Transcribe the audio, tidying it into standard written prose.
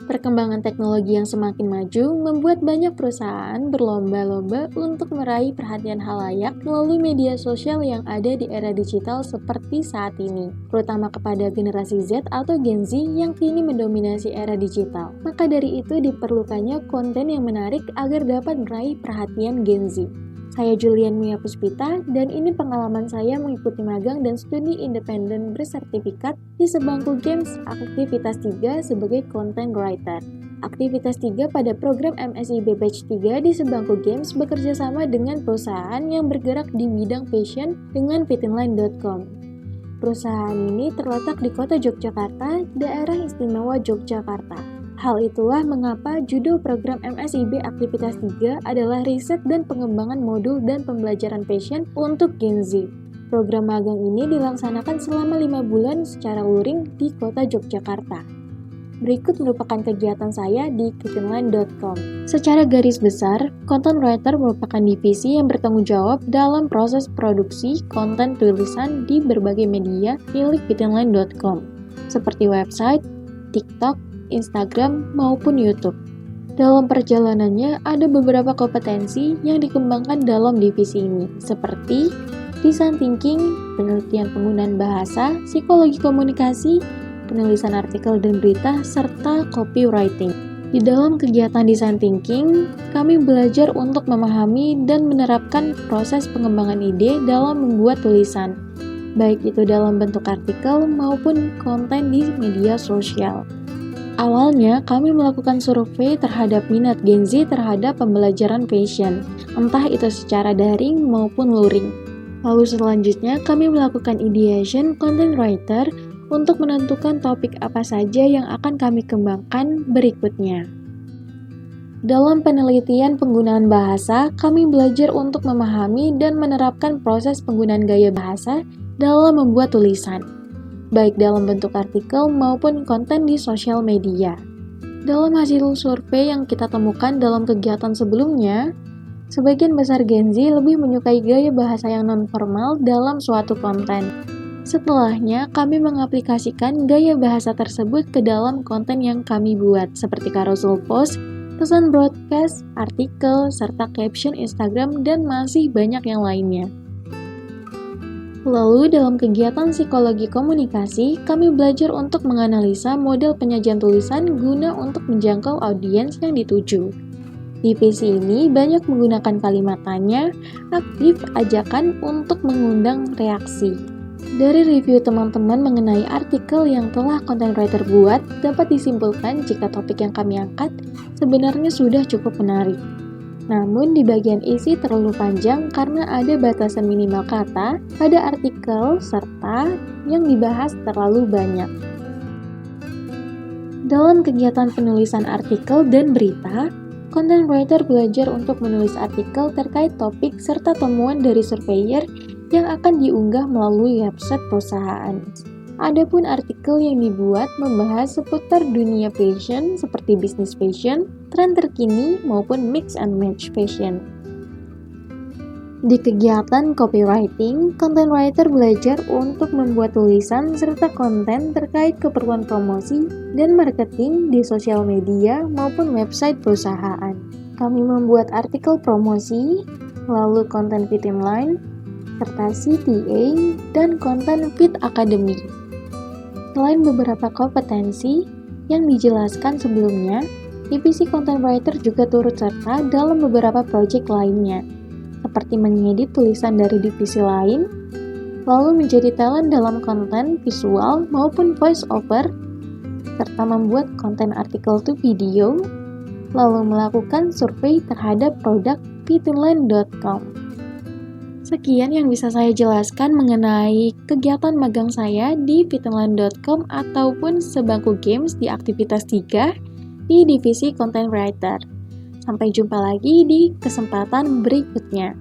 Perkembangan teknologi yang semakin maju membuat banyak perusahaan berlomba-lomba untuk meraih perhatian khalayak melalui media sosial yang ada di era digital seperti saat ini, terutama kepada generasi Z atau Gen Z yang kini mendominasi era digital. Maka dari itu diperlukannya konten yang menarik agar dapat meraih perhatian Gen Z. Saya Julian Mia Puspita, dan ini pengalaman saya mengikuti magang dan studi independen bersertifikat di Sebangku Games Aktivitas 3 sebagai content writer. Aktivitas 3 pada program MSIB Batch 3 di Sebangku Games bekerja sama dengan perusahaan yang bergerak di bidang fashion dengan fitinline.com. Perusahaan ini terletak di kota Yogyakarta, daerah istimewa Yogyakarta. Hal itulah mengapa judul program MSIB Aktivitas 3 adalah riset dan pengembangan modul dan pembelajaran fashion untuk Gen Z. Program magang ini dilaksanakan selama 5 bulan secara luring di kota Yogyakarta. Berikut merupakan kegiatan saya di fitinline.com. Secara garis besar, content writer merupakan divisi yang bertanggung jawab dalam proses produksi konten tulisan di berbagai media milik fitinline.com, seperti website, TikTok, Instagram, maupun YouTube. Dalam perjalanannya, ada beberapa kompetensi yang dikembangkan dalam divisi ini, seperti design thinking, penelitian penggunaan bahasa, psikologi komunikasi, penulisan artikel dan berita, serta copywriting. Di dalam kegiatan design thinking, kami belajar untuk memahami dan menerapkan proses pengembangan ide dalam membuat tulisan, baik itu dalam bentuk artikel maupun konten di media sosial. Awalnya, kami melakukan survei terhadap minat Gen Z terhadap pembelajaran fashion, entah itu secara daring maupun luring. Lalu selanjutnya, kami melakukan ideation content writer untuk menentukan topik apa saja yang akan kami kembangkan berikutnya. Dalam penelitian penggunaan bahasa, kami belajar untuk memahami dan menerapkan proses penggunaan gaya bahasa dalam membuat tulisan, baik dalam bentuk artikel maupun konten di sosial media. Dalam hasil survei yang kita temukan dalam kegiatan sebelumnya, sebagian besar Gen Z lebih menyukai gaya bahasa yang non-formal dalam suatu konten. Setelahnya, kami mengaplikasikan gaya bahasa tersebut ke dalam konten yang kami buat, seperti carousel post, pesan broadcast, artikel, serta caption Instagram, dan masih banyak yang lainnya. Lalu, dalam kegiatan psikologi komunikasi, kami belajar untuk menganalisa model penyajian tulisan guna untuk menjangkau audiens yang dituju. Divisi ini banyak menggunakan kalimat tanya, aktif, ajakan untuk mengundang reaksi. Dari review teman-teman mengenai artikel yang telah content writer buat, dapat disimpulkan jika topik yang kami angkat sebenarnya sudah cukup menarik. Namun di bagian isi terlalu panjang karena ada batasan minimal kata pada artikel serta yang dibahas terlalu banyak. Dalam kegiatan penulisan artikel dan berita, content writer belajar untuk menulis artikel terkait topik serta temuan dari surveyor yang akan diunggah melalui website perusahaan. Adapun artikel yang dibuat membahas seputar dunia fashion seperti bisnis fashion, tren terkini, maupun mix and match fashion. Di kegiatan copywriting, content writer belajar untuk membuat tulisan serta konten terkait keperluan promosi dan marketing di sosial media maupun website perusahaan. Kami membuat artikel promosi, lalu konten Fitinline, serta CTA, dan konten Fit Academy. Selain beberapa kompetensi yang dijelaskan sebelumnya, divisi content writer juga turut serta dalam beberapa proyek lainnya, seperti mengedit tulisan dari divisi lain, lalu menjadi talent dalam konten visual maupun voice over, serta membuat konten artikel to video, lalu melakukan survei terhadap produk fitinline.com. Sekian yang bisa saya jelaskan mengenai kegiatan magang saya di fitinline.com ataupun Sebangku Games di aktivitas 3 di divisi content writer. Sampai jumpa lagi di kesempatan berikutnya.